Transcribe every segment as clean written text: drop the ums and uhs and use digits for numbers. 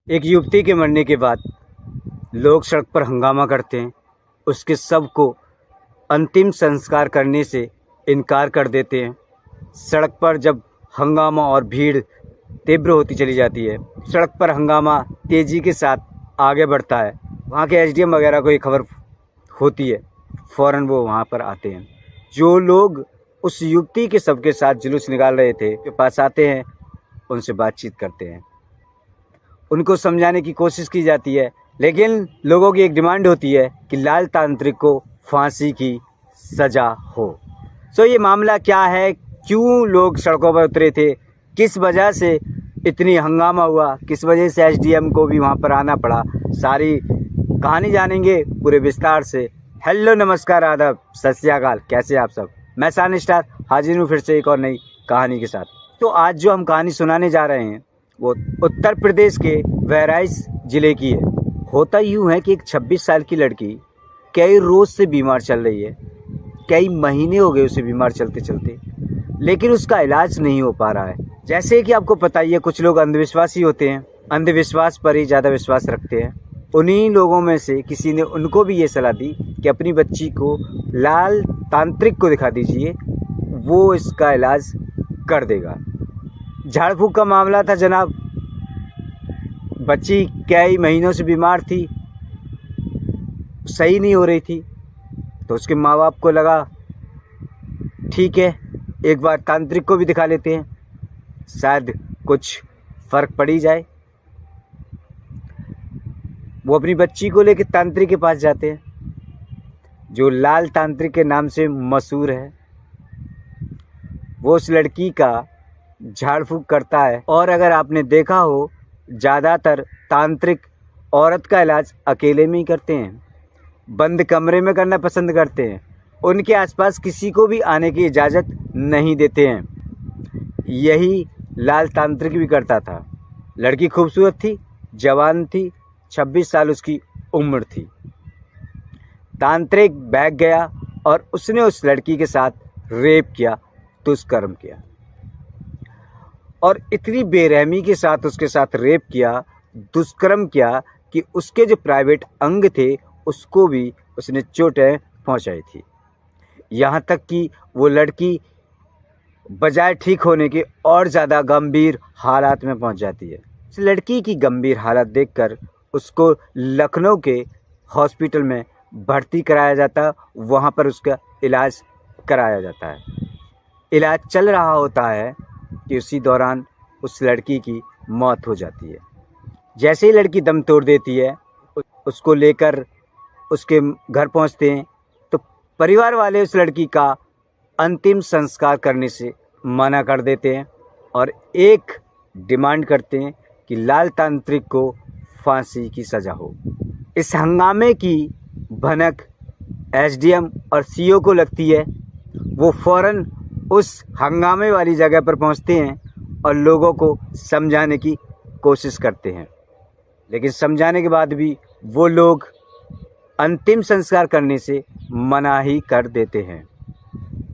एक युवती के मरने के बाद लोग सड़क पर हंगामा करते हैं, उसके शव को अंतिम संस्कार करने से इनकार कर देते हैं। सड़क पर जब हंगामा और भीड़ तीव्र होती चली जाती है, सड़क पर हंगामा तेज़ी के साथ आगे बढ़ता है। वहाँ के एसडीएम वगैरह को ये खबर होती है, फ़ौरन वो वहाँ पर आते हैं। जो लोग उस युवती के शव के साथ जुलूस निकाल रहे थे के पास आते हैं, उनसे बातचीत करते हैं, उनको समझाने की कोशिश की जाती है, लेकिन लोगों की एक डिमांड होती है कि लाल तांत्रिक को फांसी की सज़ा हो। सो ये मामला क्या है, क्यों लोग सड़कों पर उतरे थे, किस वजह से इतनी हंगामा हुआ, किस वजह से एसडीएम को भी वहाँ पर आना पड़ा, सारी कहानी जानेंगे पूरे विस्तार से। हेलो, नमस्कार, आदाब, सत श्री अकाल, कैसे आप सब। मैं सान स्टार हाजिर हूँ फिर से एक और नई कहानी के साथ। तो आज जो हम कहानी सुनाने जा रहे हैं वो उत्तर प्रदेश के बहराइच ज़िले की है। होता यूँ है कि एक 26 साल की लड़की कई रोज़ से बीमार चल रही है, कई महीने हो गए उसे बीमार चलते चलते, लेकिन उसका इलाज नहीं हो पा रहा है। जैसे कि आपको पता ही है, कुछ लोग अंधविश्वासी होते हैं, अंधविश्वास पर ही ज़्यादा विश्वास रखते हैं। उन्हीं लोगों में से किसी ने उनको भी ये सलाह दी कि अपनी बच्ची को लाल तांत्रिक को दिखा दीजिए, वो इसका इलाज कर देगा। झाड़ फूक का मामला था जनाब। बच्ची कई महीनों से बीमार थी, सही नहीं हो रही थी, तो उसके माँ बाप को लगा ठीक है, एक बार तांत्रिक को भी दिखा लेते हैं, शायद कुछ फ़र्क पड़ ही जाए। वो अपनी बच्ची को लेकर तांत्रिक के पास जाते हैं, जो लाल तांत्रिक के नाम से मशहूर है। वो उस लड़की का झाड़ फूक करता है, और अगर आपने देखा हो, ज़्यादातर तांत्रिक औरत का इलाज अकेले में ही करते हैं, बंद कमरे में करना पसंद करते हैं, उनके आसपास किसी को भी आने की इजाज़त नहीं देते हैं। यही लाल तांत्रिक भी करता था। लड़की खूबसूरत थी, जवान थी, 26 साल उसकी उम्र थी। तांत्रिक भाग गया और उसने उस लड़की के साथ रेप किया, दुष्कर्म किया, और इतनी बेरहमी के साथ उसके साथ रेप किया, दुष्कर्म किया कि उसके जो प्राइवेट अंग थे उसको भी उसने चोटें पहुंचाई थी। यहाँ तक कि वो लड़की बजाय ठीक होने के और ज़्यादा गंभीर हालात में पहुंच जाती है। इस लड़की की गंभीर हालत देखकर उसको लखनऊ के हॉस्पिटल में भर्ती कराया जाता, वहाँ पर उसका इलाज कराया जाता है। इलाज चल रहा होता है कि उसी दौरान उस लड़की की मौत हो जाती है। जैसे ही लड़की दम तोड़ देती है, उसको लेकर उसके घर पहुंचते हैं, तो परिवार वाले उस लड़की का अंतिम संस्कार करने से मना कर देते हैं और एक डिमांड करते हैं कि लाल तांत्रिक को फांसी की सज़ा हो। इस हंगामे की भनक एसडीएम और सीओ को लगती है। वो फ़ौरन उस हंगामे वाली जगह पर पहुंचते हैं और लोगों को समझाने की कोशिश करते हैं, लेकिन समझाने के बाद भी वो लोग अंतिम संस्कार करने से मना ही कर देते हैं।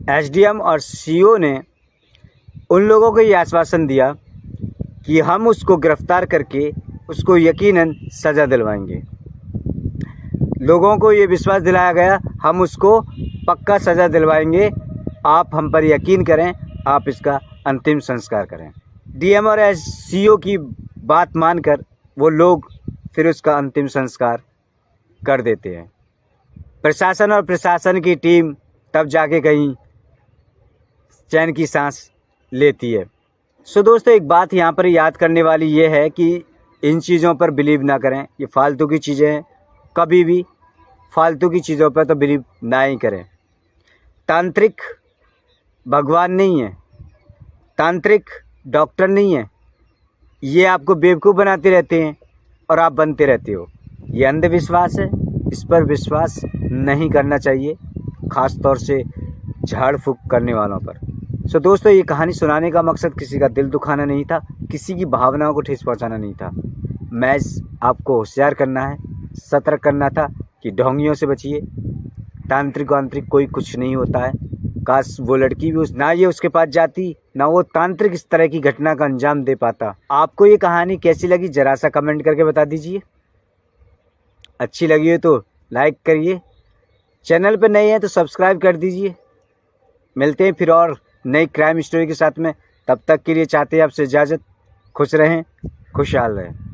एसडीएम और सीओ ने उन लोगों को ये आश्वासन दिया कि हम उसको गिरफ्तार करके उसको यकीनन सज़ा दिलवाएंगे। लोगों को ये विश्वास दिलाया गया, हम उसको पक्का सज़ा दिलवाएंगे, आप हम पर यकीन करें, आप इसका अंतिम संस्कार करें। डीएम और सीओ की बात मानकर वो लोग फिर उसका अंतिम संस्कार कर देते हैं। प्रशासन और प्रशासन की टीम तब जाके कहीं चैन की सांस लेती है। सो दोस्तों, एक बात यहाँ पर याद करने वाली ये है कि इन चीज़ों पर बिलीव ना करें, ये फालतू की चीज़ें हैं, कभी भी फालतू की चीज़ों पर तो बिलीव ना ही करें। तांत्रिक भगवान नहीं है, तांत्रिक डॉक्टर नहीं है, ये आपको बेवकूफ़ बनाते रहते हैं और आप बनते रहते हो। ये अंधविश्वास है, इस पर विश्वास नहीं करना चाहिए, ख़ास तौर से झाड़ फूक करने वालों पर। सो दोस्तों, ये कहानी सुनाने का मकसद किसी का दिल दुखाना नहीं था, किसी की भावनाओं को ठेस पहुंचाना नहीं था। मैच आपको होशियार करना है, सतर्क करना था कि ढोंगियों से बचिए, तांत्रिक वांत्रिक कोई कुछ नहीं होता है। काश वो लड़की भी ना ये उसके पास जाती ना वो तांत्रिक इस तरह की घटना का अंजाम दे पाता। आपको ये कहानी कैसी लगी जरा सा कमेंट करके बता दीजिए। अच्छी लगी हो तो लाइक करिए, चैनल पर नए हैं तो सब्सक्राइब कर दीजिए। मिलते हैं फिर और नई क्राइम स्टोरी के साथ में, तब तक के लिए चाहते हैं आपसे इजाज़त। खुश रहें, खुशहाल रहें।